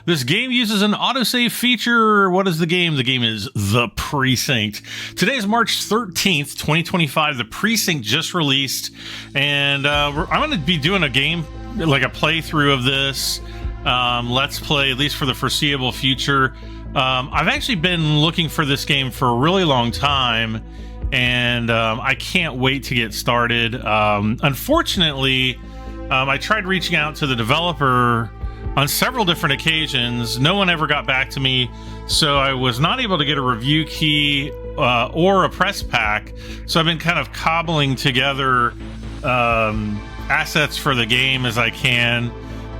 This game uses an autosave feature. What is the game? The game is The Precinct. Today is March 13th, 2025. The Precinct just released, and I'm going to be doing a game, like a playthrough of this. Let's play, at least for the foreseeable future. I've actually been looking for this game for a really long time, and I can't wait to get started. Unfortunately, I tried reaching out to the developer on several different occasions. No one ever got back to me, so I was not able to get a review key or a press pack. So I've been kind of cobbling together assets for the game as I can,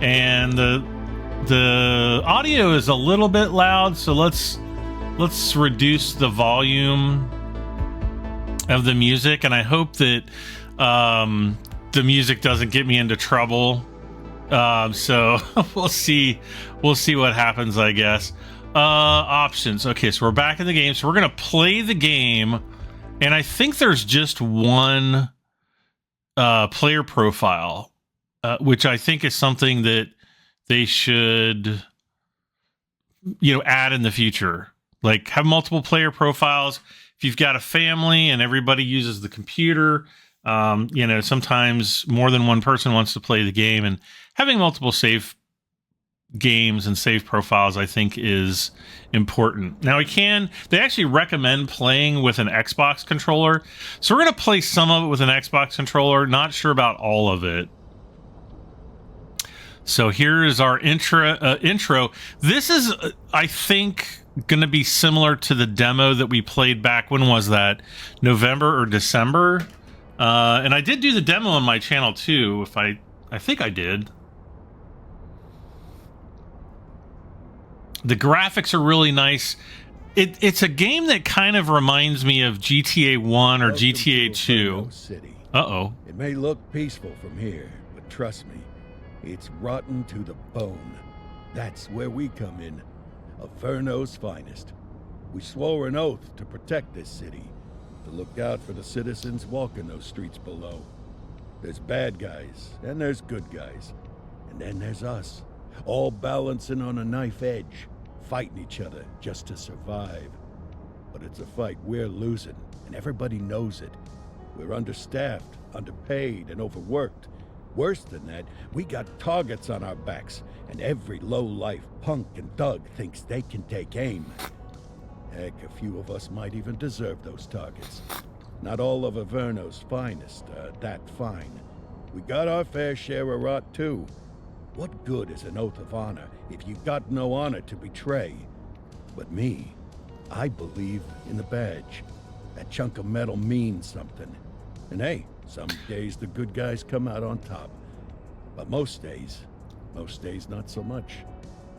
and the audio is a little bit loud, so let's reduce the volume of the music, and I hope that the music doesn't get me into trouble. So we'll see what happens, I guess. Options. Okay, so we're back in the game. So we're gonna play the game, and I think there's just one player profile, which I think is something that they should, add in the future. Like, have multiple player profiles. If you've got a family and everybody uses the computer, sometimes more than one person wants to play the game, and having multiple save games and save profiles, I think, is important. Now, they actually recommend playing with an Xbox controller. So we're going to play some of it with an Xbox controller. Not sure about all of it. So here is our intro. This is, I think, going to be similar to the demo that we played back, when was that? November or December? And I did do the demo on my channel too, I think I did. The graphics are really nice. It's a game that kind of reminds me of GTA 1 or GTA 2. Uh-oh. It may look peaceful from here, but trust me, it's rotten to the bone. That's where we come in. Averno's finest. We swore an oath to protect this city, to look out for the citizens walking those streets below. There's bad guys, and there's good guys. And then there's us, all balancing on a knife edge, fighting each other just to survive. But it's a fight we're losing, and everybody knows it. We're understaffed, underpaid, and overworked. Worse than that, we got targets on our backs, and every low-life punk and thug thinks they can take aim. Heck, a few of us might even deserve those targets. Not all of Averno's finest are that fine. We got our fair share of rot, too. What good is an oath of honor if you got no honor to betray? But me, I believe in the badge. That chunk of metal means something. And hey, some days the good guys come out on top. But most days not so much.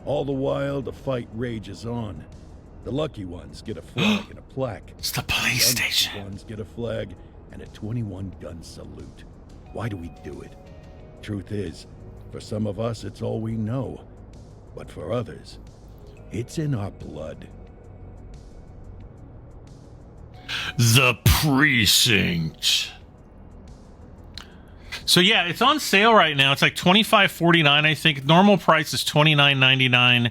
All the while, the fight rages on. The lucky ones get a flag and a plaque. It's the police station. The ones get a flag and a 21-gun salute. Why do we do it? Truth is, for some of us, it's all we know. But for others, it's in our blood. The Precinct. So yeah, it's on sale right now. It's like $25.49, I think. Normal price is $29.99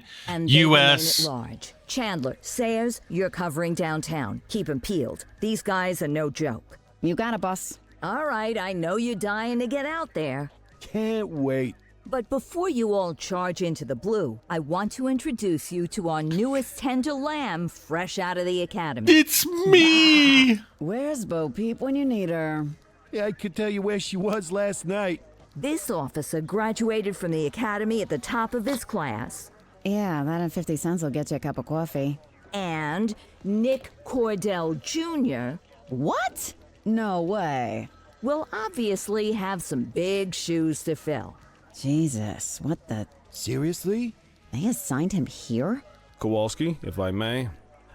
US. Large. Chandler, Sayers, you're covering downtown. Keep 'em peeled. These guys are no joke. You got it, boss. All right, I know you're dying to get out there. Can't wait. But before you all charge into the blue, I want to introduce you to our newest tender lamb fresh out of the academy. It's me! Where's Bo Peep when you need her? Yeah, I could tell you where she was last night. This officer graduated from the academy at the top of his class. Yeah, that and 50 cents will get you a cup of coffee. And Nick Cordell Jr. What? No way. will obviously have some big shoes to fill. Jesus, what the... Seriously? They assigned him here? Kowalski, if I may,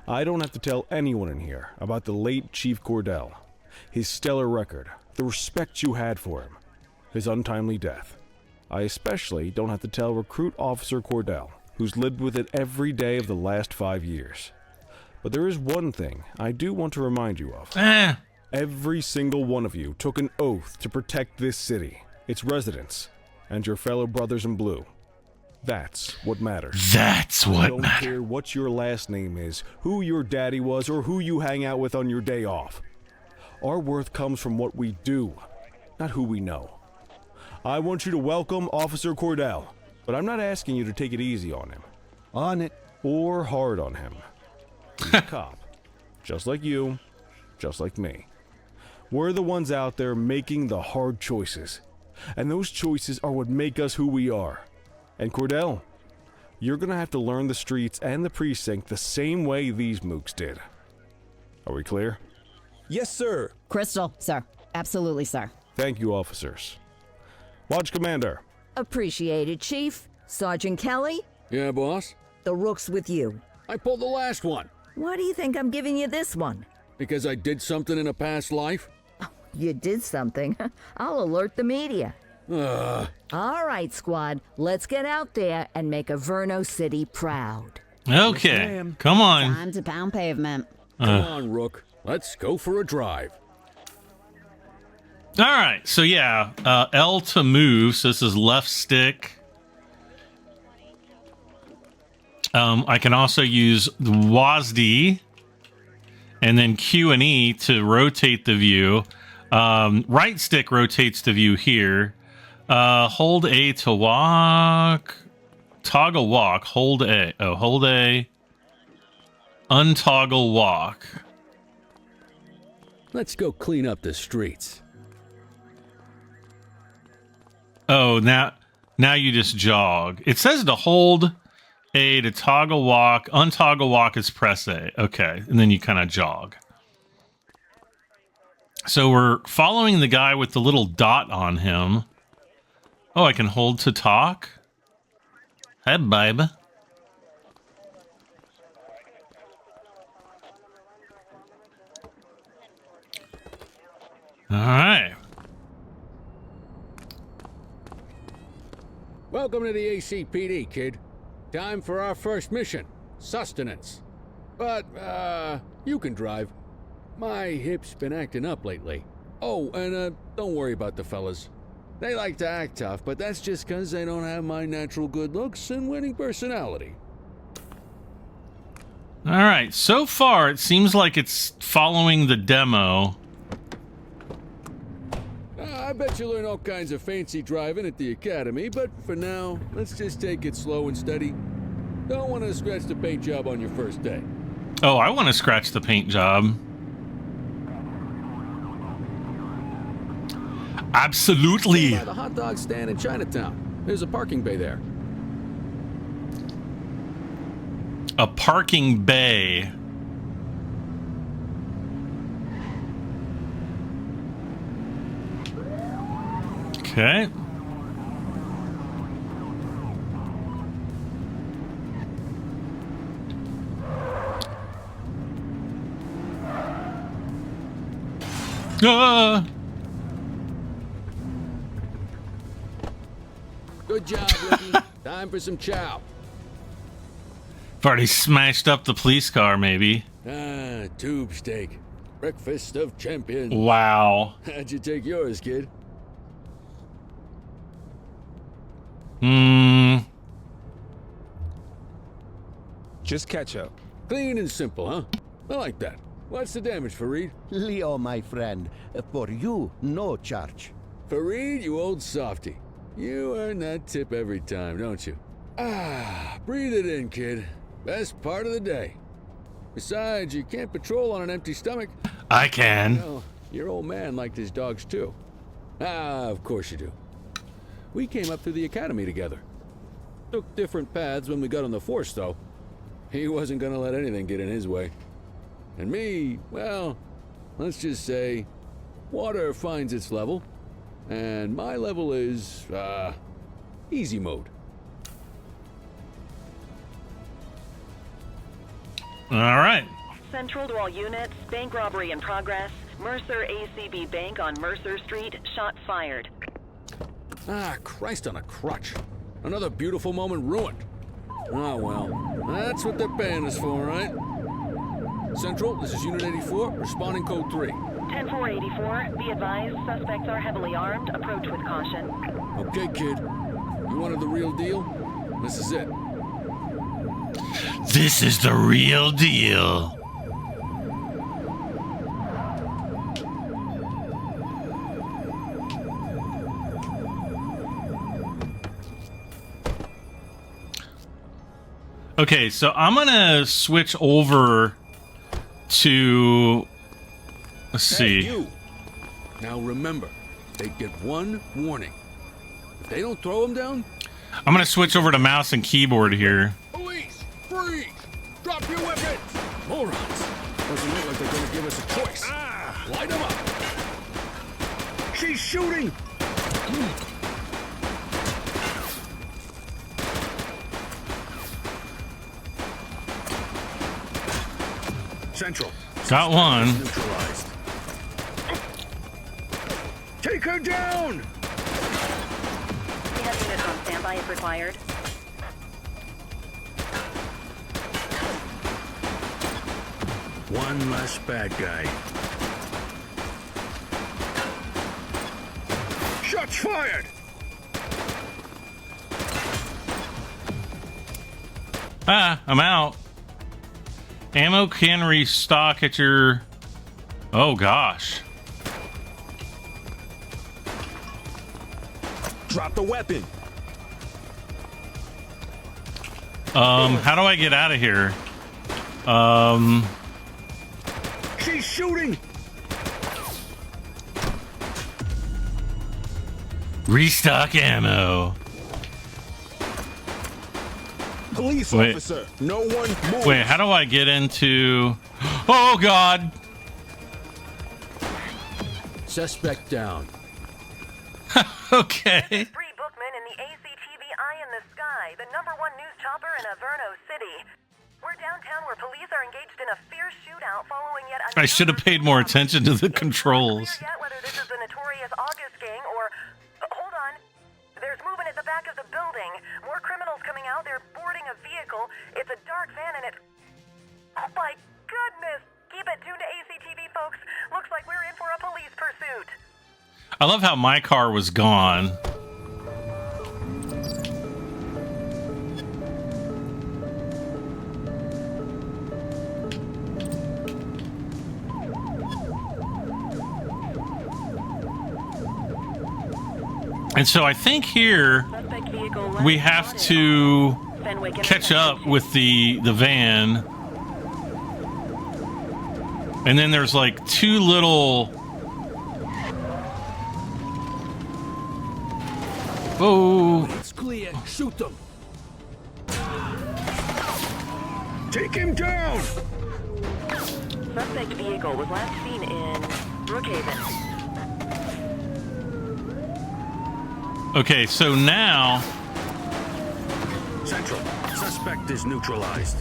I don't have to tell anyone in here about the late Chief Cordell, his stellar record, the respect you had for him, his untimely death. I especially don't have to tell Recruit Officer Cordell, who's lived with it every day of the last 5 years. But there is one thing I do want to remind you of. Every single one of you took an oath to protect this city, its residents, and your fellow brothers in blue. That's what matters. That's I what don't matters. care what your last name is, who your daddy was, or who you hang out with on your day off. Our worth comes from what we do, not who we know. I want you to welcome Officer Cordell, but I'm not asking you to take it easy on him. On it. Or hard on him. He's a cop. Just like you, just like me. We're the ones out there making the hard choices. And those choices are what make us who we are. And Cordell, you're gonna have to learn the streets and the precinct the same way these mooks did. Are we clear? Yes, sir. Crystal, sir. Absolutely, sir. Thank you, officers. Lodge Commander. Appreciated, Chief. Sergeant Kelly, Yeah, boss? the rook's with you. I pulled the last one. Why do you think I'm giving you this one? Because I did something in a past life? You did something. I'll alert the media. Ugh. All right, squad. Let's get out there and make Averno City proud. Okay, come on. Time to pound pavement. Come on, Rook. Let's go for a drive. All right, so yeah, L to move. So this is left stick. I can also use the WASD and then Q and E to rotate the view. Right stick rotates the view here. Hold A to walk. Toggle walk. Hold A. Oh, hold A. Untoggle walk. Let's go clean up the streets. Oh, now you just jog. It says to hold A to toggle walk. Untoggle walk is press A. Okay, and then you kind of jog. So we're following the guy with the little dot on him. Oh, I can hold to talk? Hey, babe. All right. Welcome to the ACPD, kid. Time for our first mission. Sustenance. But, you can drive. My hip's been acting up lately. Oh, and, don't worry about the fellas. They like to act tough, but that's just 'cause they don't have my natural good looks and winning personality. All right. So far, it seems like it's following the demo. I bet you learn all kinds of fancy driving at the academy, but for now, let's just take it slow and steady. Don't want to scratch the paint job on your first day. Oh, I want to scratch the paint job. Absolutely. By the hot dog stand in Chinatown. There's a parking bay there. A parking bay. Okay. Ah! Good job, rookie. Time for some chow. I've already smashed up the police car, maybe. Ah, tube steak. Breakfast of champions. Wow. How'd you take yours, kid? Just ketchup. Clean and simple, huh? I like that. What's the damage, Fareed? Leo, my friend, for you, no charge. Fareed, you old softy. You earn that tip every time, don't you? Ah, breathe it in, kid. Best part of the day. Besides, you can't patrol on an empty stomach. I can. Well, your old man liked his dogs too. Ah, of course you do. We came up through the academy together. Took different paths when we got on the force, though. He wasn't gonna let anything get in his way. And me, well, let's just say, water finds its level, and my level is, easy mode. All right. Central to all units, bank robbery in progress. Mercer ACB Bank on Mercer Street, shots fired. Ah, Christ on a crutch. Another beautiful moment ruined. Oh well, that's what they're paying us for, right? Central, this is Unit 84, responding code 3. 10-484, be advised, suspects are heavily armed, approach with caution. Okay, kid. You wanted the real deal? This is it. This is the real deal. Okay, so I'm gonna switch over to, let's Hey, see. you. Now remember, they get one warning. If they don't throw them down, I'm gonna switch over to mouse and keyboard here. police, freeze! Drop your weapons! Morons! Doesn't look like they're gonna give us a choice. Light them up! She's shooting! Central. Got one. Neutralized. Take her down! We have units on standby if required. One less bad guy. Shots fired! Ah, I'm out. Ammo can restock at your... Oh, gosh. Drop the weapon. How do I get out of here? She's shooting! Restock ammo. Police Wait. officer. No one move. Wait, how do I get into... Oh, God. Suspect down. Okay. Bree Bookman in the ACTV Eye in the Sky, the #1 news chopper in Averno City. We're downtown where police are engaged in a fierce shootout following yet another... I should have paid more attention to the controls. It's not clear yet whether this is the notorious August gang or... hold on. There's movement at the back of the building. More criminals coming out. They're boarding a vehicle. It's a dark van and it... Oh my goodness! Keep it tuned to ACTV, folks. Looks like we're in for a police pursuit. I love how my car was gone. And so I think here Suspect vehicle left we have spotted. to Fenwick catch up with the van. And then there's like two little... Whoa. It's clear. Shoot them. Take him down! Suspect vehicle was last seen in Brookhaven. Okay, so now... Central. Suspect is neutralized.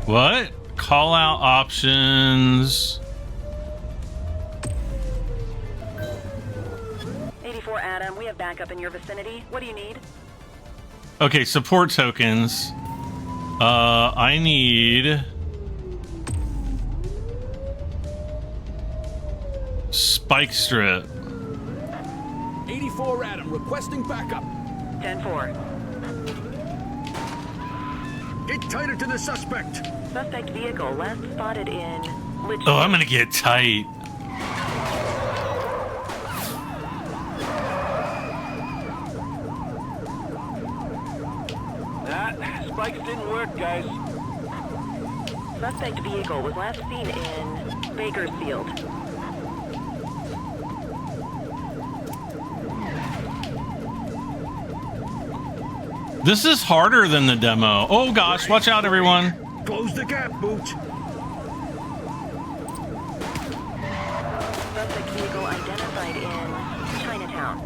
What? Call out options. 84 Adam, we have backup in your vicinity. What do you need? Okay, support tokens. I need... Spike strip. 84 Adam, requesting backup. 10-4. Get tighter to the suspect. Suspect vehicle last spotted in Litchfield. Oh, I'm gonna get tight. Spikes didn't work, guys. Suspect vehicle was last seen in Bakersfield. This is harder than the demo. Oh gosh, watch out everyone. Close the gap, Booch. Suspect vehicle identified in Chinatown.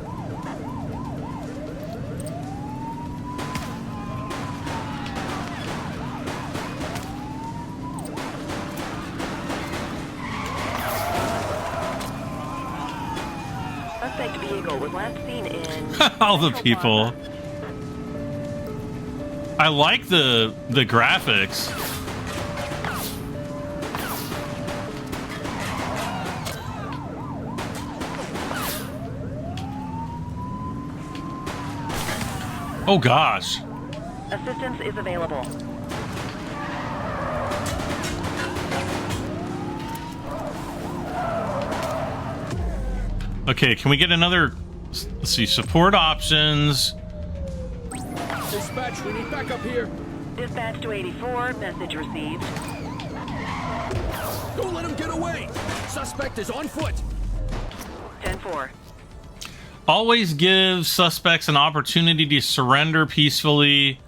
Suspect vehicle was last seen in All the Central people. Plaza. I like the graphics. Oh gosh. Assistance is available. Okay, can we get another... Let's see, support options. Dispatch, we need backup here. Dispatch to 84, message received. Don't let him get away. Suspect is on foot. 10-4. Always give suspects an opportunity to surrender peacefully.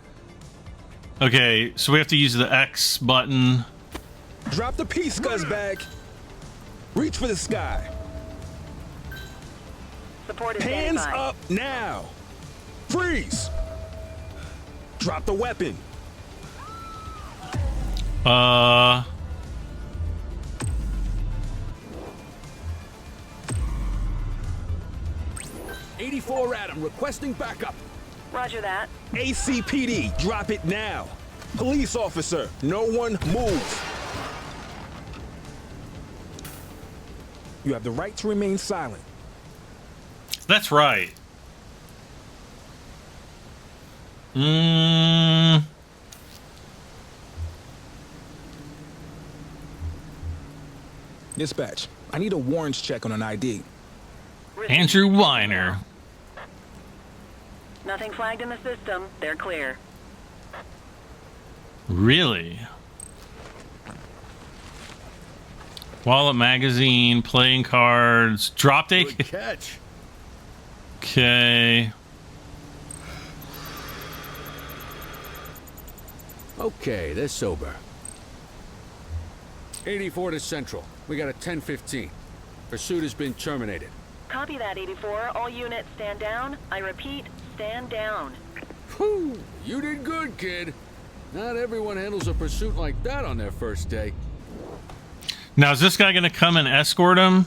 Okay, so we have to use the X button. Drop the piece, scuzzbag. Reach for the sky. Support is Hands standby. up now. Freeze. Drop the weapon. 84 Adam requesting backup. Roger that. ACPD, drop it now. Police officer, no one move. You have the right to remain silent. That's right. Dispatch, I need a warrants check on an ID. Andrew Weiner. Nothing flagged in the system. They're clear. Really? Wallet, magazine, playing cards, drop day. Good catch. Okay. Okay, they're sober. 84 to Central. We got a 10-15. Pursuit has been terminated. Copy that, 84. All units stand down. I repeat, stand down. Whew, you did good, kid. Not everyone handles a pursuit like that on their first day. Now, is this guy going to come and escort him?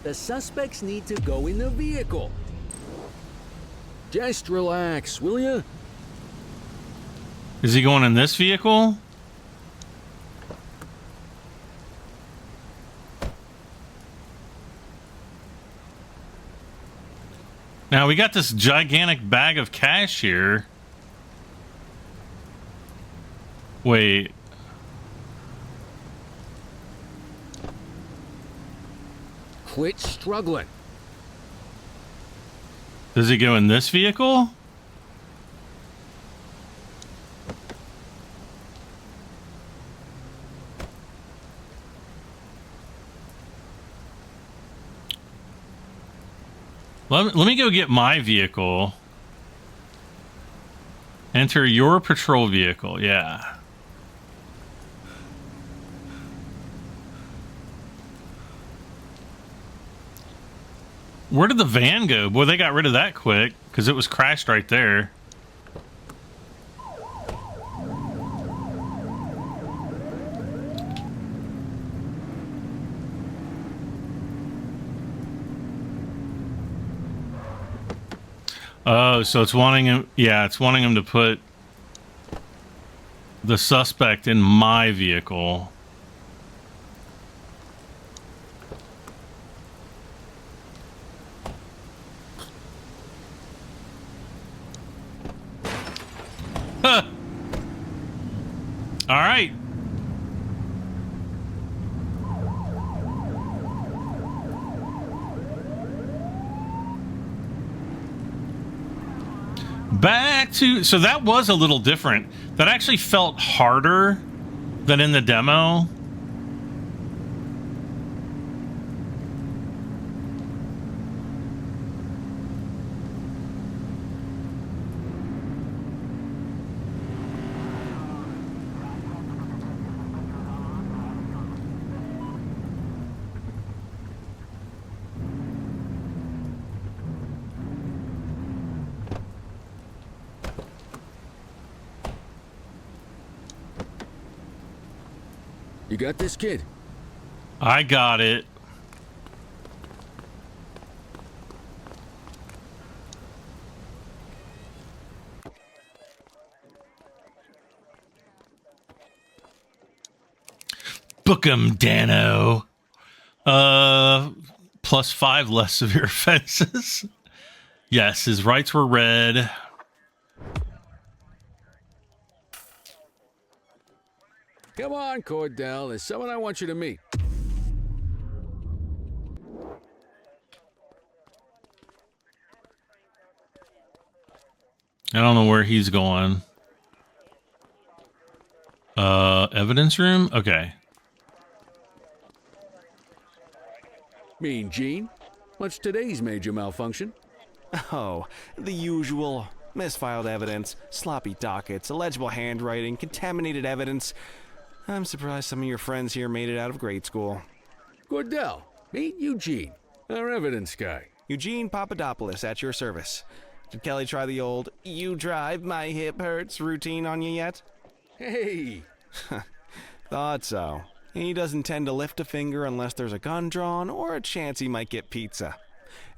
The suspects need to go in the vehicle. Just relax, will ya? Is he going in this vehicle? Now, we got this gigantic bag of cash here. Wait. Quit struggling. Does he go in this vehicle? Let me go get my vehicle. Enter your patrol vehicle. Yeah. Where did the van go? Boy, they got rid of that quick because it was crashed right there. Oh, so it's wanting him. Yeah, it's wanting him to put the suspect in my vehicle. Huh. All right. Back to, so that was a little different. That actually felt harder than in the demo. You got this, kid? I got it. Book 'em, Dano. +5 less severe offenses. Yes, his rights were read. Come on, Cordell. There's someone I want you to meet. I don't know where he's going. Evidence room? Okay. Mean Gene? What's today's major malfunction? Oh, the usual. Misfiled evidence, sloppy dockets, illegible handwriting, contaminated evidence. I'm surprised some of your friends here made it out of grade school. Cordell, meet Eugene, our evidence guy. Eugene Papadopoulos at your service. Did Kelly try the old, you drive, my hip hurts routine on you yet? Hey! Thought so. He doesn't tend to lift a finger unless there's a gun drawn or a chance he might get pizza.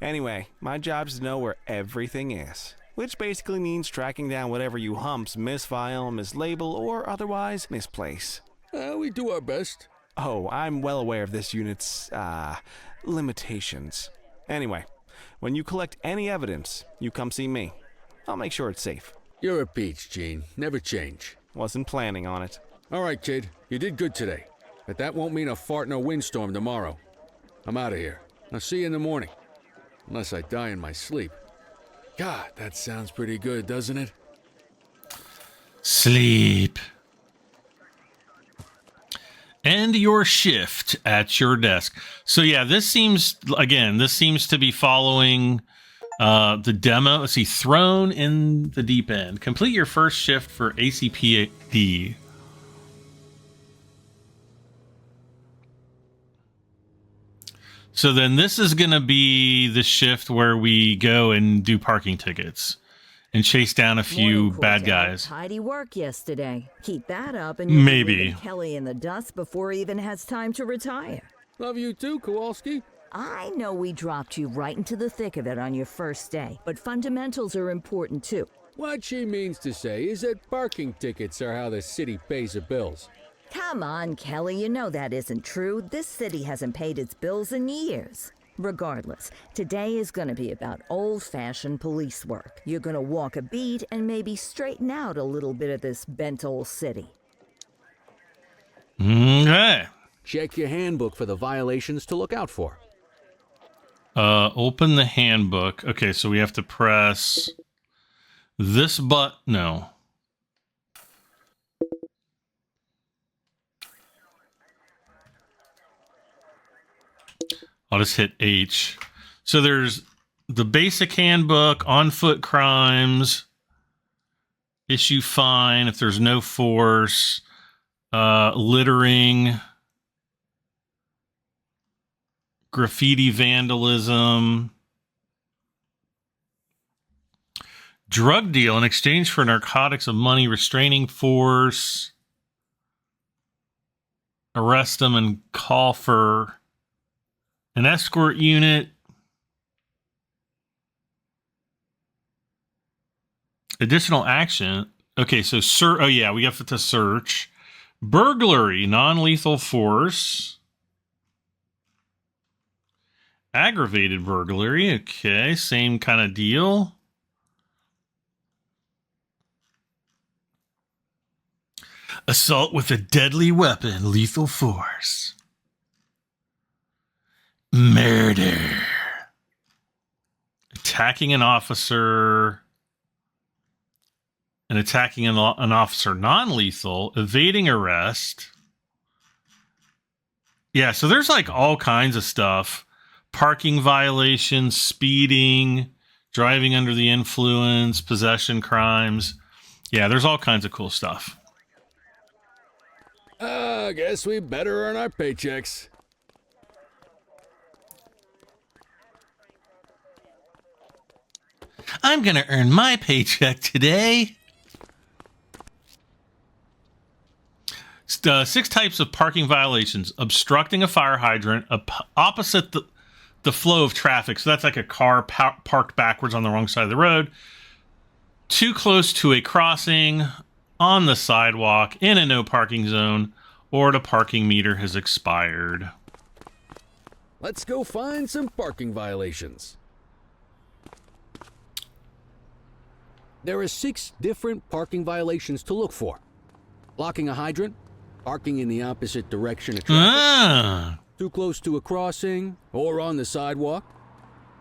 Anyway, my job's to know where everything is, which basically means tracking down whatever you humps misfile, mislabel, or otherwise misplace. We do our best. Oh, I'm well aware of this unit's, limitations. Anyway, when you collect any evidence, you come see me. I'll make sure it's safe. You're a peach, Gene. Never change. Wasn't planning on it. All right, kid. You did good today. But that won't mean a fart in a windstorm tomorrow. I'm out of here. I'll see you in the morning. Unless I die in my sleep. God, that sounds pretty good, doesn't it? Sleep. End your shift at your desk. So yeah, this seems to be following the demo. Let's see, thrown in the deep end. Complete your first shift for ACPD. So then this is going to be the shift where we go and do parking tickets and chase down a few Morning, bad Corsair. guys. Tidy work yesterday. Keep that up and you'll be Maybe. leaving Kelly in the dust before he even has time to retire. Love you too, Kowalski. I know we dropped you right into the thick of it on your first day, but fundamentals are important too. What she means to say is that parking tickets are how the city pays the bills. Come on, Kelly, you know that isn't true. This city hasn't paid its bills in years. Regardless, today is going to be about old-fashioned police work. You're going to walk a beat and maybe straighten out a little bit of this bent old city. Okay. Check your handbook for the violations to look out for. Open the handbook. Okay, so we have to press this button. No. I'll just hit H. So there's the basic handbook, on-foot crimes, issue fine if there's no force, littering, graffiti vandalism, drug deal in exchange for narcotics of money, restraining force, arrest them and call for an escort unit. Additional action. Okay, so oh yeah, we have to search. Burglary, non-lethal force. Aggravated burglary. Okay, same kind of deal. Assault with a deadly weapon, lethal force. Murder. Attacking an officer and attacking an officer non-lethal. Evading arrest. Yeah, so there's like all kinds of stuff. Parking violations, speeding, driving under the influence, possession crimes. Yeah, there's all kinds of cool stuff. I guess we better earn our paychecks. I'm going to earn my paycheck today. 6 types of parking violations. Obstructing a fire hydrant, opposite the flow of traffic. So that's like a car parked backwards on the wrong side of the road. Too close to a crossing, on the sidewalk, in a no parking zone, or the parking meter has expired. Let's go find some parking violations. There are 6 different parking violations to look for. Blocking a hydrant, parking in the opposite direction of traffic, too close to a crossing, or on the sidewalk.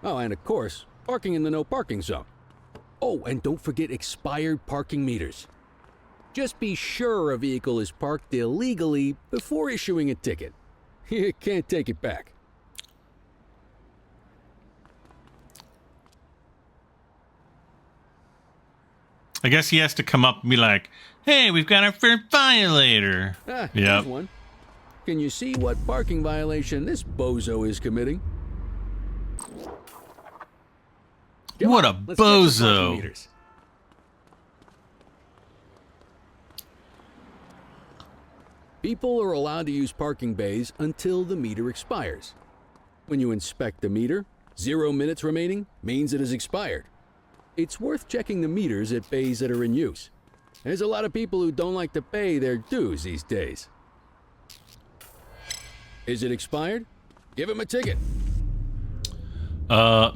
Oh, and of course, parking in the no parking zone. Oh, and don't forget expired parking meters. Just be sure a vehicle is parked illegally before issuing a ticket. You can't take it back. I guess he has to come up and be like, hey, we've got our first violator. Here's one. Can you see what parking violation this bozo is committing? What a bozo. People are allowed to use parking bays until the meter expires. When you inspect the meter, 0 minutes remaining means it is expired. It's worth checking the meters at bays that are in use. There's a lot of people who don't like to pay their dues these days. Is it expired? Give him a ticket.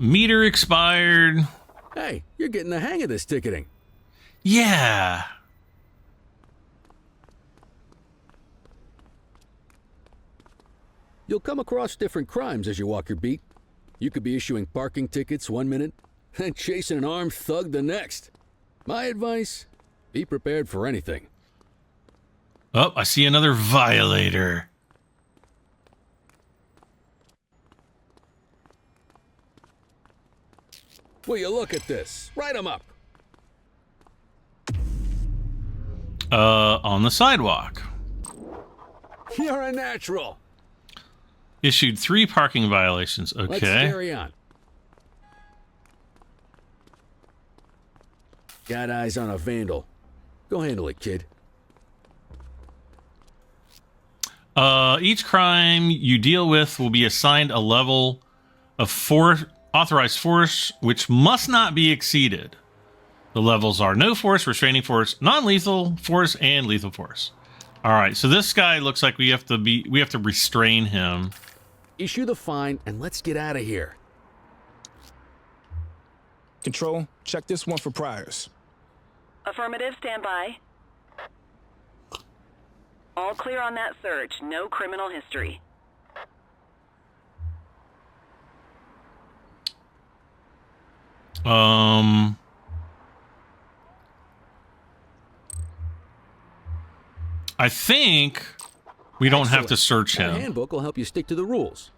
Meter expired. Hey, you're getting the hang of this ticketing. Yeah. You'll come across different crimes as you walk your beat. You could be issuing parking tickets 1 minute and chasing an armed thug the next. My advice, be prepared for anything. Oh, I see another violator. Will you look at this? Write them up. On the sidewalk. You're a natural. Issued 3 parking violations. Okay. Let's carry on. Got eyes on a vandal. Go handle it, kid. Each crime you deal with will be assigned a level of authorized force, which must not be exceeded. The levels are no force, restraining force, non-lethal force, and lethal force. All right, so this guy looks like we have to restrain him. Issue the fine and let's get out of here. Control, check this one for priors. Affirmative, stand by. All clear on that search. No criminal history. I think we don't have to search The him. handbook will help you stick to the rules.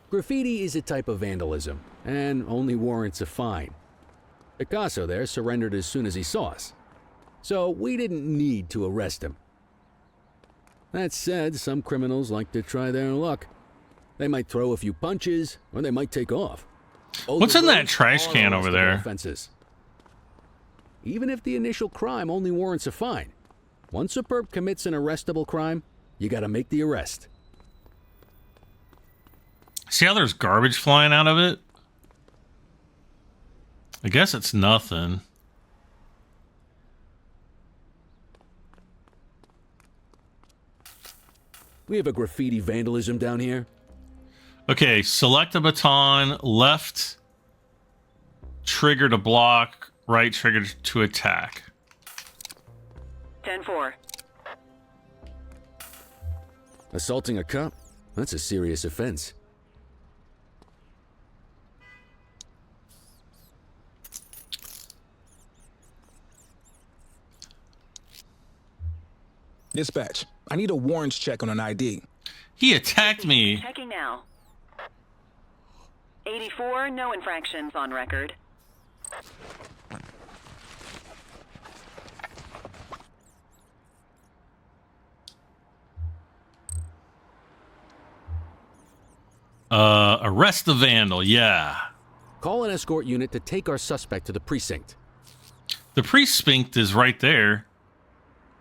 Graffiti is a type of vandalism and only warrants a fine. Picasso there surrendered as soon as he saw us, so we didn't need to arrest him. That said, some criminals like to try their luck. They might throw a few punches, or they might take off. What's in that trash can over there? Offenses. Even if the initial crime only warrants a fine, once a perp commits an arrestable crime, you gotta make the arrest. See how there's garbage flying out of it? I guess it's nothing. We have a graffiti vandalism down here. Okay, select a baton, left trigger to block, right trigger to attack. 10-4. Assaulting a cop? That's a serious offense. Dispatch, I need a warrants check on an ID. He attacked me. Checking now. 84, no infractions on record. Arrest the vandal, yeah. Call an escort unit to take our suspect to the precinct. The precinct is right there.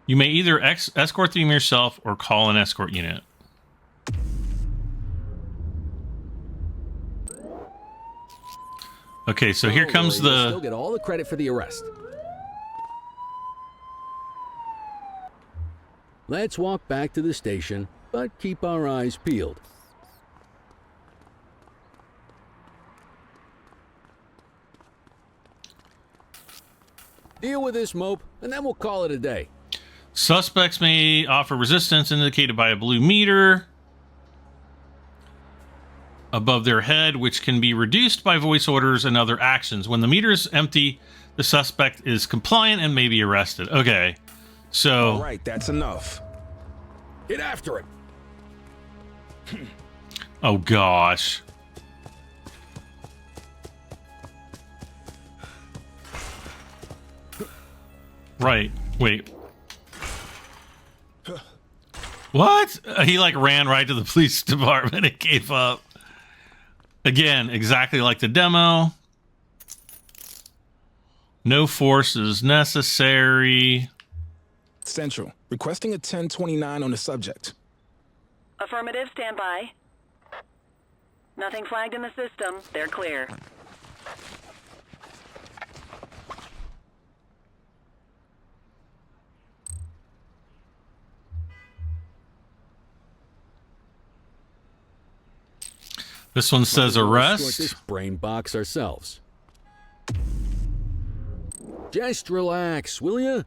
You may either escort them yourself or call an escort unit. Okay, so here comes You'll the... still get all the credit for the arrest. Let's walk back to the station, but keep our eyes peeled. Deal with this mope, and then we'll call it a day. Suspects may offer resistance indicated by a blue meter above their head, which can be reduced by voice orders and other actions. When the meter is empty, the suspect is compliant and may be arrested. Okay, so... All right, that's enough. Get after him. Oh, gosh. Right. Wait. What? He, like, ran right to the police department and gave up. Again, exactly like the demo. No force is necessary. Central, requesting a 1029 on the subject. Affirmative, stand by. Nothing flagged in the system. They're clear. This one says Escort arrest. this brain box ourselves. Just relax, will ya?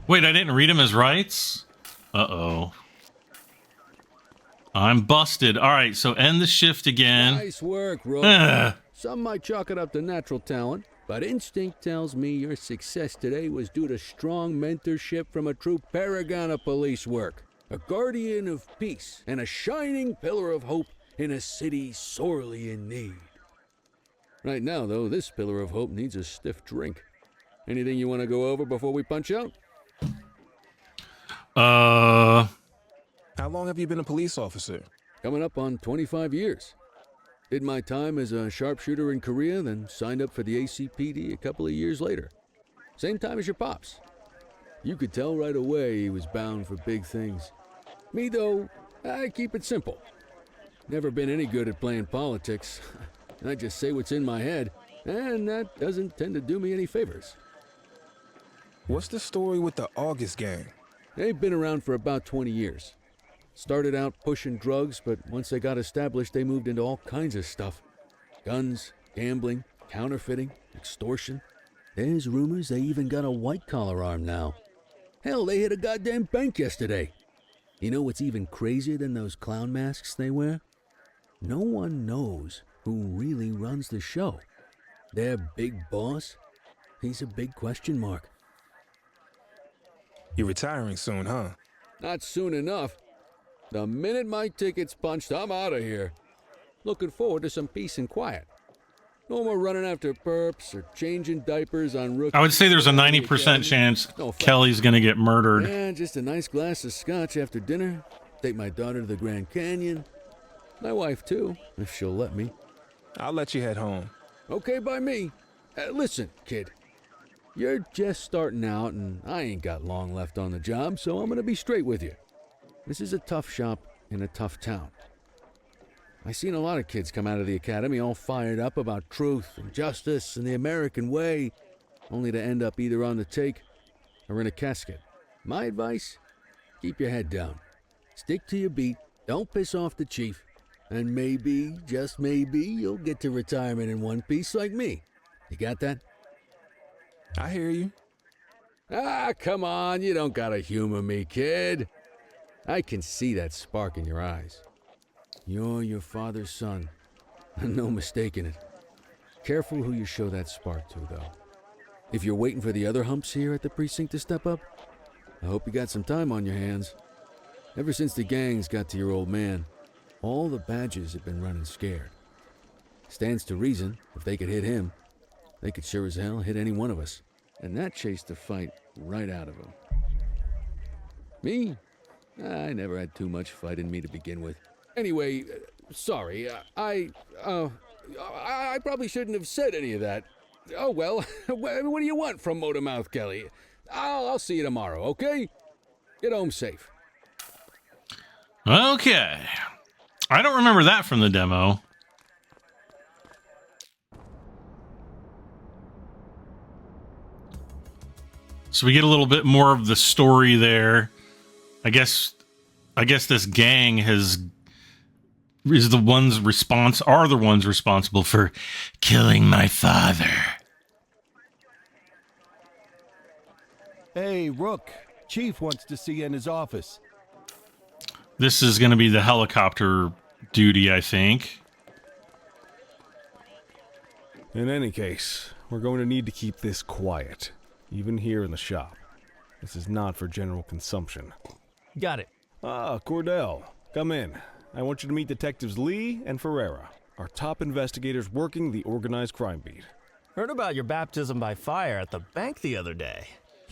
Wait, I didn't read him his rights? Uh-oh. I'm busted. All right, so end the shift again. Nice work, Rook. Some might chalk it up to natural talent, but instinct tells me your success today was due to strong mentorship from a true paragon of police work, a guardian of peace, and a shining pillar of hope in a city sorely in need. Right now, though, this pillar of hope needs a stiff drink. Anything you want to go over before we punch out? How long have you been a police officer? Coming up on 25 years. Did my time as a sharpshooter in Korea, then signed up for the ACPD a couple of years later. Same time as your pops. You could tell right away he was bound for big things. Me, though, I keep it simple. Never been any good at playing politics. I just say what's in my head, and that doesn't tend to do me any favors. What's the story with the August gang? They've been around for about 20 years. Started out pushing drugs, but once they got established, they moved into all kinds of stuff. Guns, gambling, counterfeiting, extortion. There's rumors they even got a white-collar arm now. Hell, they hit a goddamn bank yesterday. You know what's even crazier than those clown masks they wear? No one knows who really runs the show. Their big boss? He's a big question mark. You're retiring soon, huh? Not soon enough. The minute my ticket's punched, I'm out of here. Looking forward to some peace and quiet. No more running after perps or changing diapers on rookies. I would say there's a 90% chance Kelly's going to get murdered. Yeah, just a nice glass of scotch after dinner. Take my daughter to the Grand Canyon. My wife, too, if she'll let me. I'll let you head home. Okay by me. Listen, kid. You're just starting out, and I ain't got long left on the job, so I'm going to be straight with you. This is a tough shop in a tough town. I seen a lot of kids come out of the academy all fired up about truth and justice and the American way, only to end up either on the take or in a casket. My advice? Keep your head down. Stick to your beat, don't piss off the chief, and maybe, just maybe, you'll get to retirement in one piece like me. You got that? I hear you. Ah, come on, you don't gotta humor me, kid. I can see that spark in your eyes. You're your father's son. No mistaking it. Careful who you show that spark to, though. If you're waiting for the other humps here at the precinct to step up, I hope you got some time on your hands. Ever since the gangs got to your old man, all the badges have been running scared. Stands to reason, if they could hit him, they could sure as hell hit any one of us. And that chased the fight right out of him. Me? I never had too much fight in me to begin with. Anyway, sorry, I probably shouldn't have said any of that. Oh well, what do you want from Motormouth Kelly? I'll see you tomorrow, okay? Get home safe. Okay. I don't remember that from the demo. So we get a little bit more of the story there. I guess this gang are the ones responsible for killing my father. Hey, Rook. Chief wants to see you in his office. This is going to be the helicopter duty, I think. In any case, we're going to need to keep this quiet, even here in the shop. This is not for general consumption. Got it. Ah, Cordell, come in. I want you to meet Detectives Lee and Ferreira, our top investigators working the organized crime beat. Heard about your baptism by fire at the bank the other day.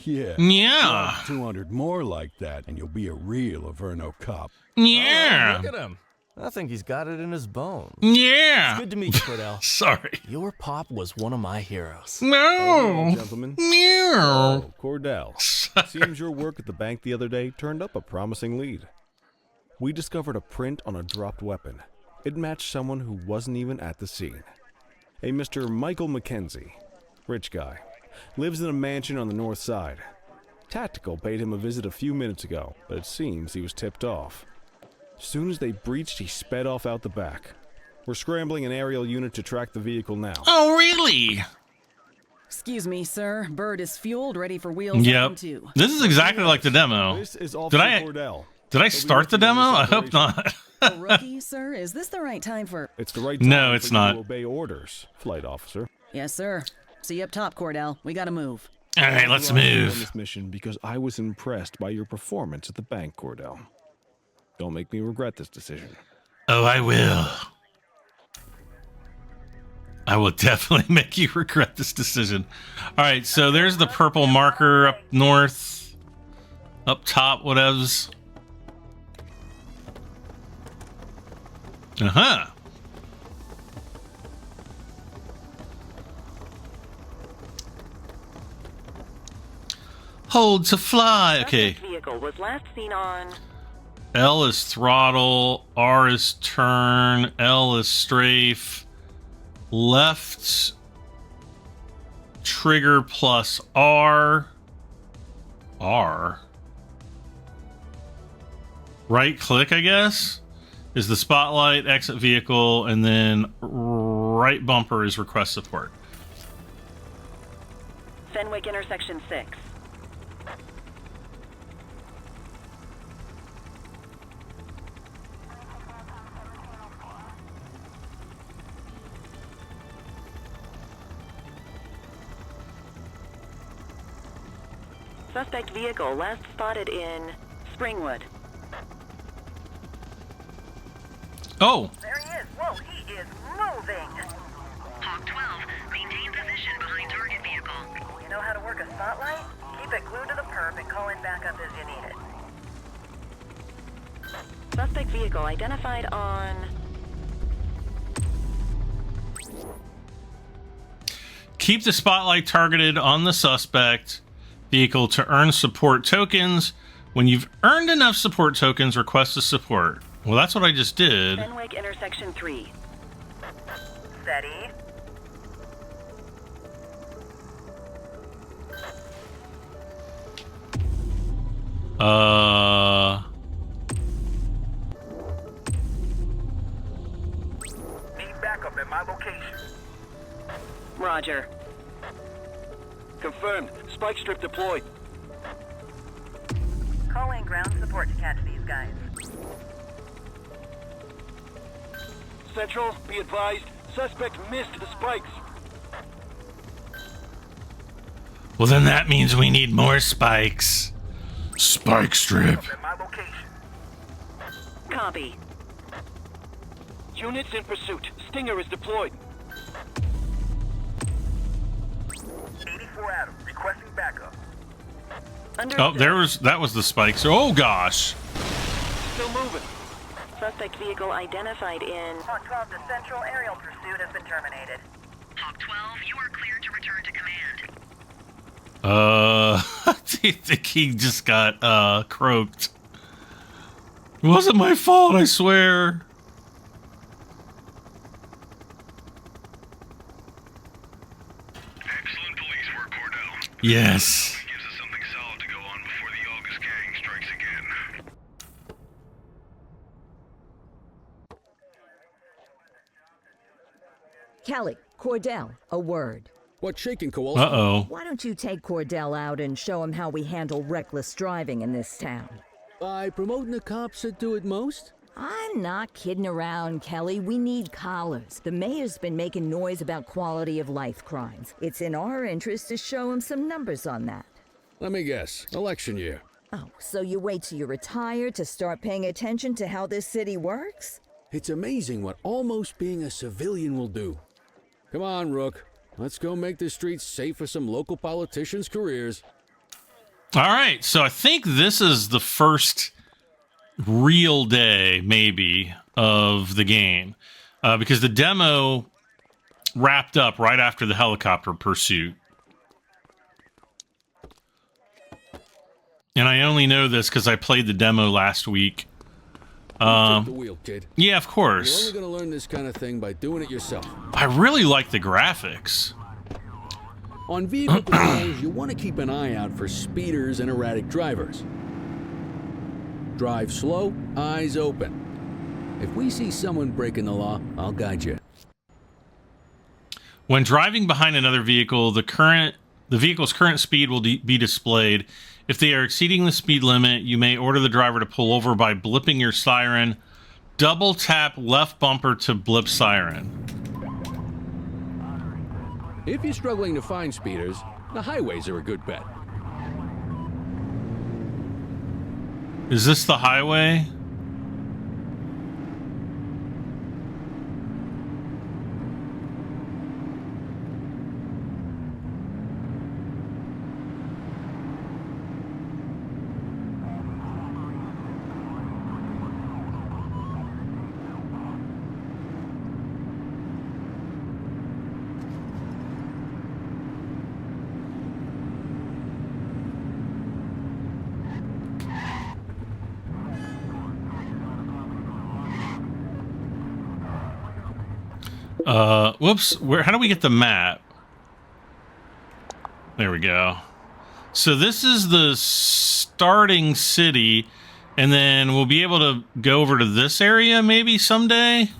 Yeah. Yeah. 200 more like that, and you'll be a real Averno cop. Yeah. Oh, look at him. I think he's got it in his bones. Yeah. It's good to meet you, Cordell. Sorry. Your pop was one of my heroes. No. Gentlemen. No. Oh, Cordell. Seems your work at the bank the other day turned up a promising lead. We discovered a print on a dropped weapon. It matched someone who wasn't even at the scene. A Mr. Michael McKenzie. Rich guy. Lives in a mansion on the north side. Tactical paid him a visit a few minutes ago, but it seems he was tipped off. Soon as they breached, he sped off out the back. We're scrambling an aerial unit to track the vehicle now. Oh, really? Excuse me, sir. Bird is fueled, ready for wheels Yep. on two. This is exactly like the demo. This is Officer Cordell. Did I start the demo? I hope not. A rookie, sir? Is this the right time for... It's the right time No, it's for you not. to obey orders, flight officer. Yes, sir. See you up top, Cordell. We gotta move. All right, let's You are on move. this mission because I was impressed by your performance at the bank, Cordell. Don't make me regret this decision. Oh, I will. I will definitely make you regret this decision. All right, so there's the purple marker up north. Up top, whatevs. Uh-huh. Hold to fly. Okay. Vehicle was last seen on. L is throttle, R is turn, L is strafe, left trigger plus R, right click, I guess, is the spotlight, exit vehicle, and then right bumper is request support. Fenwick intersection 6. Suspect vehicle last spotted in Springwood. Oh, There he is. Whoa, he is moving. Hawk 12, maintain position behind target vehicle. You know how to work a spotlight? Keep it glued to the perp and call in backup as you need it. Suspect vehicle identified on... keep the spotlight targeted on the suspect vehicle to earn support tokens. When you've earned enough support tokens, request a support. Well, that's what I just did. Fenwick intersection 3. Steady. Need backup at my location. Roger. Confirmed. Spike strip deployed. Calling ground support to catch these guys. Central, be advised. Suspect missed the spikes. Well, then that means we need more spikes. Spike strip. At my location. Copy. Units in pursuit. Stinger is deployed. 84 Adam, requesting backup. Oh, that was the spikes. Oh gosh. Still moving. Suspect vehicle identified in... Hawk 12 to Central. Aerial pursuit has been terminated. Hawk 12, you are cleared to return to command. I think he just got croaked. It wasn't my fault, I swear. Excellent police work, Cordell. Yes. Gives us something solid to go on before the August gang strikes again. Kelly, Cordell, a word. What's shaking, Kowalski? Uh-oh. Why don't you take Cordell out and show him how we handle reckless driving in this town? By promoting the cops that do it most? I'm not kidding around, Kelly. We need collars. The mayor's been making noise about quality of life crimes. It's in our interest to show him some numbers on that. Let me guess. Election year. Oh, so you wait till you retire to start paying attention to how this city works? It's amazing what almost being a civilian will do. Come on, Rook. Let's go make the streets safe for some local politicians' careers. All right, so I think this is the first real day, maybe, of the game. Because the demo wrapped up right after the helicopter pursuit. And I only know this because I played the demo last week. Take the wheel, kid. Yeah, of course. You're only going to learn this kind of thing by doing it yourself. I really like the graphics. On vehicle controls, you want to keep an eye out for speeders and erratic drivers. Drive slow, eyes open. If we see someone breaking the law, I'll guide you. When driving behind another vehicle, the vehicle's current speed will be displayed. If they are exceeding the speed limit, you may order the driver to pull over by blipping your siren. Double tap left bumper to blip siren. If you're struggling to find speeders, the highways are a good bet. Is this the highway? Whoops, how do we get the map? There we go. So this is the starting city, and then we'll be able to go over to this area maybe someday?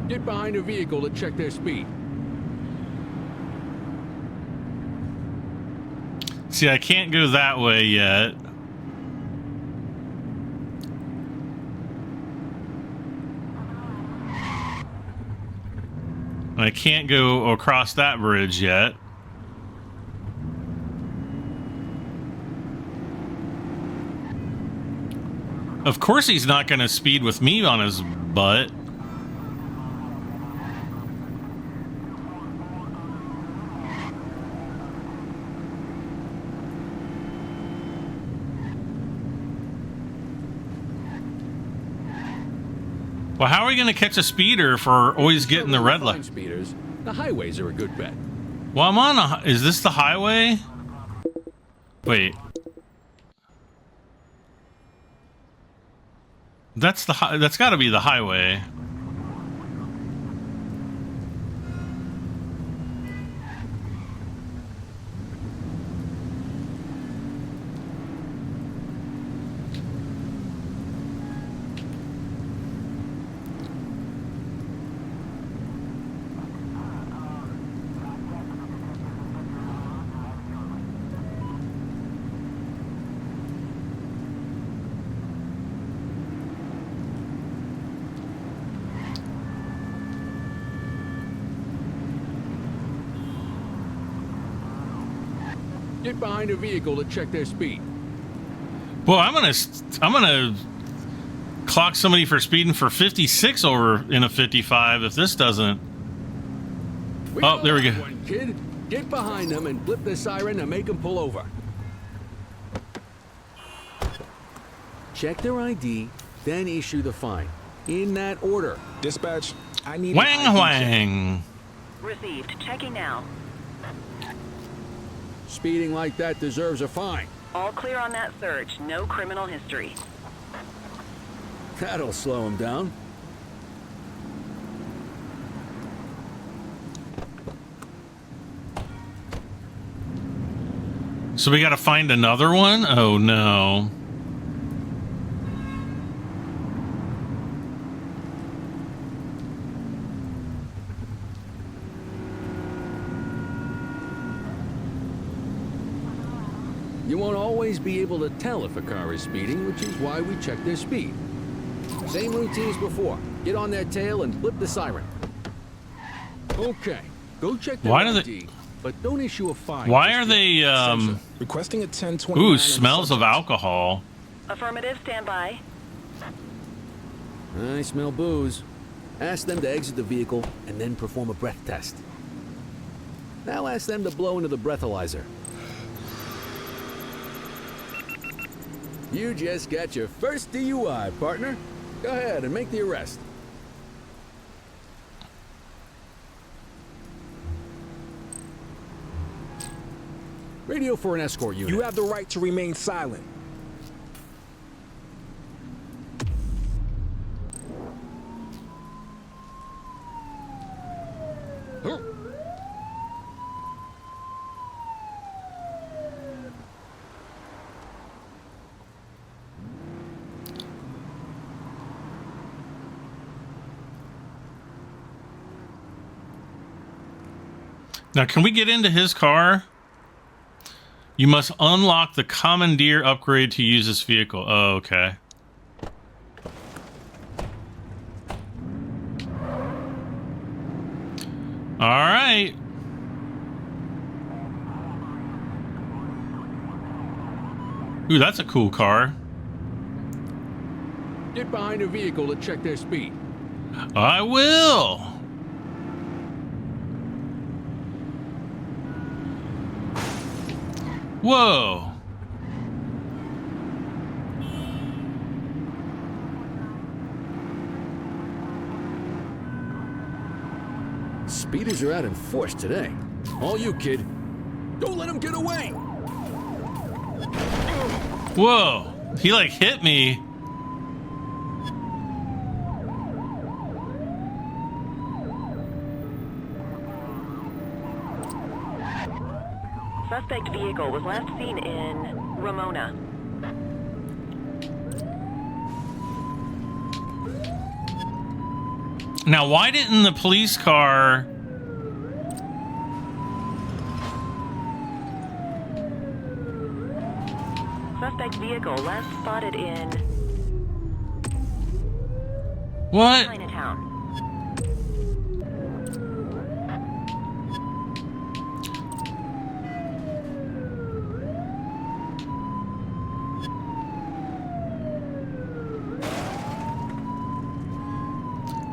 Get behind a vehicle to check their speed. See, I can't go that way yet. I can't go across that bridge yet. Of course he's not going to speed with me on his butt. Well, how are we going to catch a speeder if we're always getting the red light? Speeders, the highways are a good bet. Well, I'm on a... Is this the highway? Wait. That's got to be the highway. Get behind a vehicle to check their speed. Well, I'm gonna clock somebody for speeding for 56 over in a 55 if this doesn't. Oh, there we go. One, kid. Get behind them and blip the siren to make them pull over. Check their ID, then issue the fine. In that order. Dispatch, I need... Wang wang. Received. Checking now. Speeding like that deserves a fine. All clear on that search. No criminal history. That'll slow him down. So we gotta find another one? Oh no. You won't always be able to tell if a car is speeding, which is why we check their speed. Same routine as before. Get on their tail and flip the siren. Okay, go check their ID, but don't issue a fine. Why are they, Requesting a 1029. Ooh, smells of alcohol. Affirmative, stand by. I smell booze. Ask them to exit the vehicle and then perform a breath test. Now ask them to blow into the breathalyzer. You just got your first DUI, partner. Go ahead and make the arrest. Radio for an escort unit. You have the right to remain silent. Now, can we get into his car? You must unlock the commandeer upgrade to use this vehicle. Oh, okay. All right. Ooh, that's a cool car. Get behind a vehicle to check their speed. I will. Whoa. Speeders are out in force today. All you, kid. Don't let him get away. Whoa. He like hit me. Suspect vehicle was last seen in Ramona. Now, why didn't the police car... Suspect vehicle last spotted in... What? Chinatown.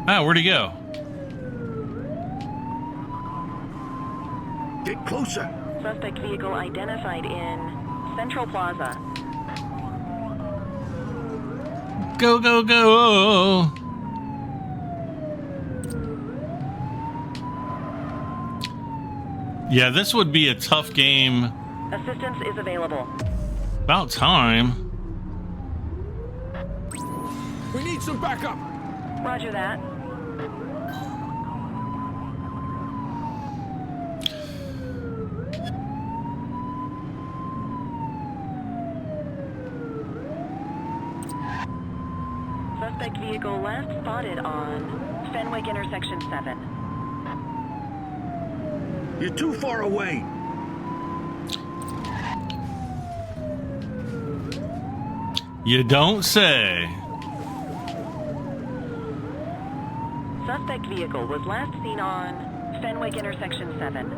Ah, where'd he go? Get closer. Suspect vehicle identified in Central Plaza. Go, go, go. Yeah, this would be a tough game. Assistance is available. About time. We need some backup. Roger that. Suspect vehicle last spotted on Fenwick intersection 7. You're too far away. You don't say. Suspect vehicle was last seen on Fenwick intersection 7.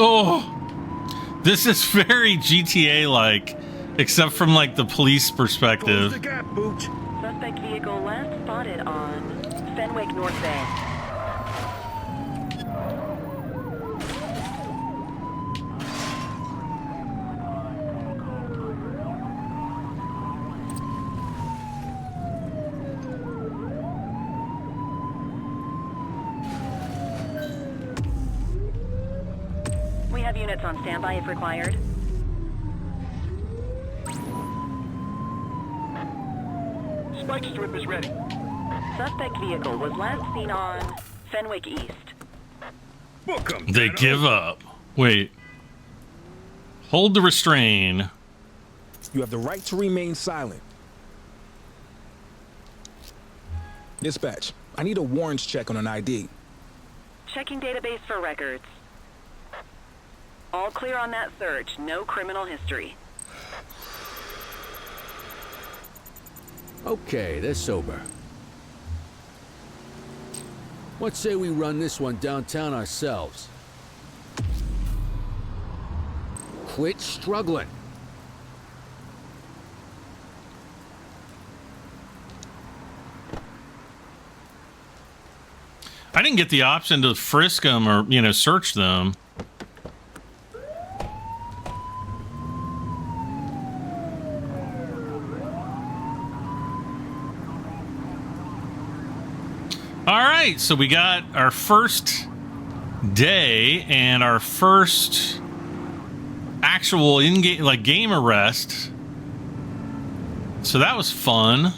Oh, this is very GTA-like, except from like the police perspective. Close the gap, Booch. Suspect vehicle last spotted on Fenwick North Bay. units on standby if required. Spike strip is ready. Suspect vehicle was last seen on Fenwick East. Book 'em, They Dano. give up. Wait. Hold the restrain. You have the right to remain silent. Dispatch, I need a warrants check on an ID. Checking database for records. All clear on that search. No criminal history. Okay, they're sober. What say we run this one downtown ourselves? Quit struggling. I didn't get the option to frisk them or, you know, search them. All right, so we got our first day and our first actual in-game, like, game arrest. So that was fun.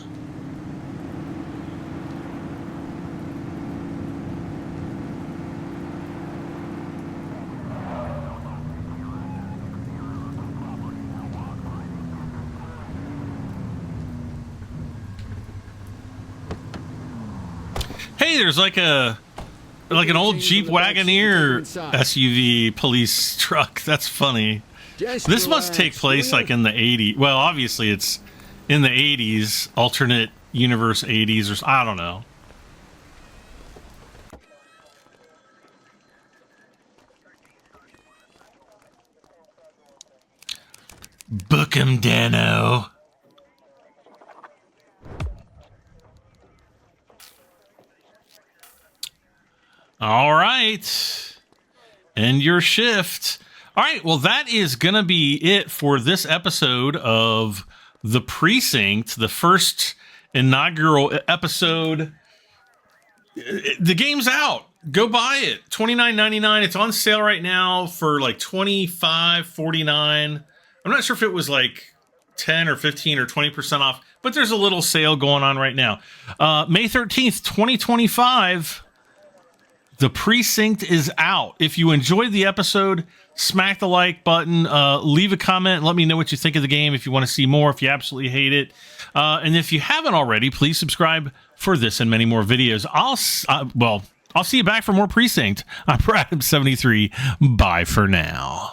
Hey, there's like an old Jeep Wagoneer SUV police truck. That's funny. This must take place like in the 80s. Well, obviously it's in the 80s, alternate universe 80s, or I don't know. Book 'em, Dano. All right. End your shift. All right. Well, that is going to be it for this episode of The Precinct, the first inaugural episode. The game's out. Go buy it. $29.99. It's on sale right now for like $25.49. I'm not sure if it was like 10 or 15 or 20% off, but there's a little sale going on right now. May 13th, 2025. The Precinct is out. If you enjoyed the episode, smack the like button, leave a comment, let me know what you think of the game, if you want to see more, if you absolutely hate it. And if you haven't already, please subscribe for this and many more videos. I'll see you back for more Precinct. I'm Brad73. Bye for now.